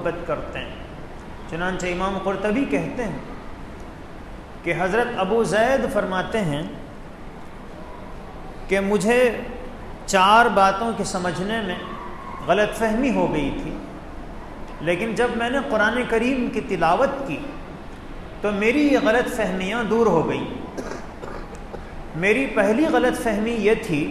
محبت کرتے ہیں۔ چنانچہ امام قرطبی کہتے ہیں کہ حضرت ابو زید فرماتے ہیں کہ مجھے 4 باتوں کے سمجھنے میں غلط فہمی ہو گئی تھی، لیکن جب میں نے قرآن کریم کی تلاوت کی تو میری یہ غلط فہمیاں دور ہو گئیں۔ میری پہلی غلط فہمی یہ تھی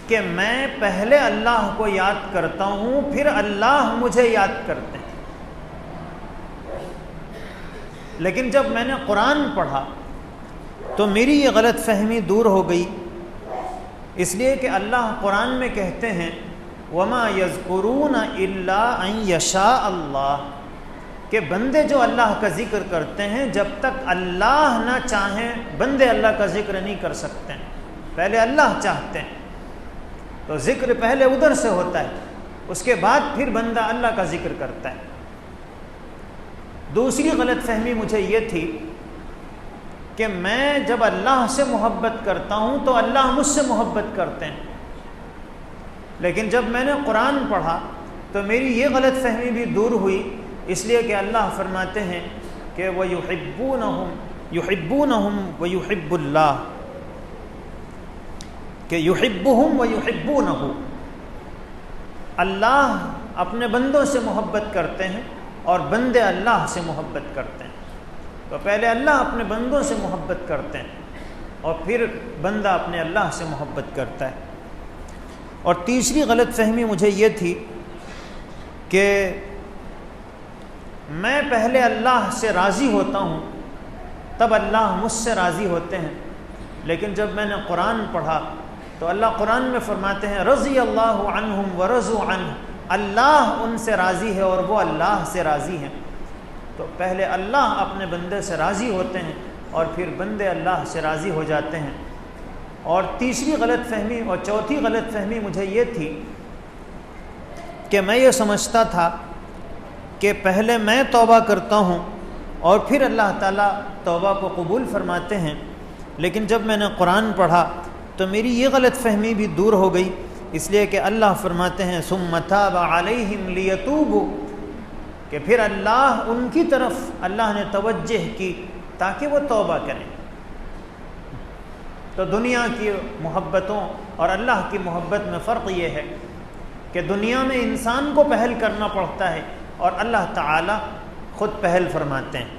کہ میں پہلے اللہ کو یاد کرتا ہوں، پھر اللہ مجھے یاد کرتے ہیں، لیکن جب میں نے قرآن پڑھا تو میری یہ غلط فہمی دور ہو گئی، اس لیے کہ اللہ قرآن میں کہتے ہیں وَمَا يَذْكُرُونَ إِلَّا أَن يَشَاءَ اللَّهُ، کہ بندے جو اللہ کا ذکر کرتے ہیں جب تک اللہ نہ چاہیں بندے اللہ کا ذکر نہیں کر سکتے ہیں، پہلے اللہ چاہتے ہیں تو ذکر پہلے ادھر سے ہوتا ہے، اس کے بعد پھر بندہ اللہ کا ذکر کرتا ہے۔ دوسری غلط فہمی مجھے یہ تھی کہ میں جب اللہ سے محبت کرتا ہوں تو اللہ مجھ سے محبت کرتے ہیں، لیکن جب میں نے قرآن پڑھا تو میری یہ غلط فہمی بھی دور ہوئی، اس لیے کہ اللہ فرماتے ہیں کہ يُحِبُّونَهُمْ وَيُحِبُّ اللَّهُ، کہ يُحِبُّهُمْ وَيُحِبُّونَهُ، اللہ اپنے بندوں سے محبت کرتے ہیں اور بندے اللہ سے محبت کرتے ہیں۔ تو پہلے اللہ اپنے بندوں سے محبت کرتے ہیں اور پھر بندہ اپنے اللہ سے محبت کرتا ہے۔ اور تیسری غلط فہمی مجھے یہ تھی کہ میں پہلے اللہ سے راضی ہوتا ہوں تب اللہ مجھ سے راضی ہوتے ہیں، لیکن جب میں نے قرآن پڑھا تو اللہ قرآن میں فرماتے ہیں رضی اللہ عنہم ورضوا عنہ، اللہ ان سے راضی ہے اور وہ اللہ سے راضی ہیں۔ تو پہلے اللہ اپنے بندے سے راضی ہوتے ہیں اور پھر بندے اللہ سے راضی ہو جاتے ہیں۔ اور تیسری غلط فہمی اور چوتھی غلط فہمی مجھے یہ تھی کہ میں یہ سمجھتا تھا کہ پہلے میں توبہ کرتا ہوں اور پھر اللہ تعالیٰ توبہ کو قبول فرماتے ہیں، لیکن جب میں نے قرآن پڑھا تو میری یہ غلط فہمی بھی دور ہو گئی، اس لیے کہ اللہ فرماتے ہیں ثم تاب علیہم لیتوبوا، کہ پھر اللہ ان کی طرف اللہ نے توجہ کی تاکہ وہ توبہ کریں۔ تو دنیا کی محبتوں اور اللہ کی محبت میں فرق یہ ہے کہ دنیا میں انسان کو پہل کرنا پڑتا ہے اور اللہ تعالی خود پہل فرماتے ہیں۔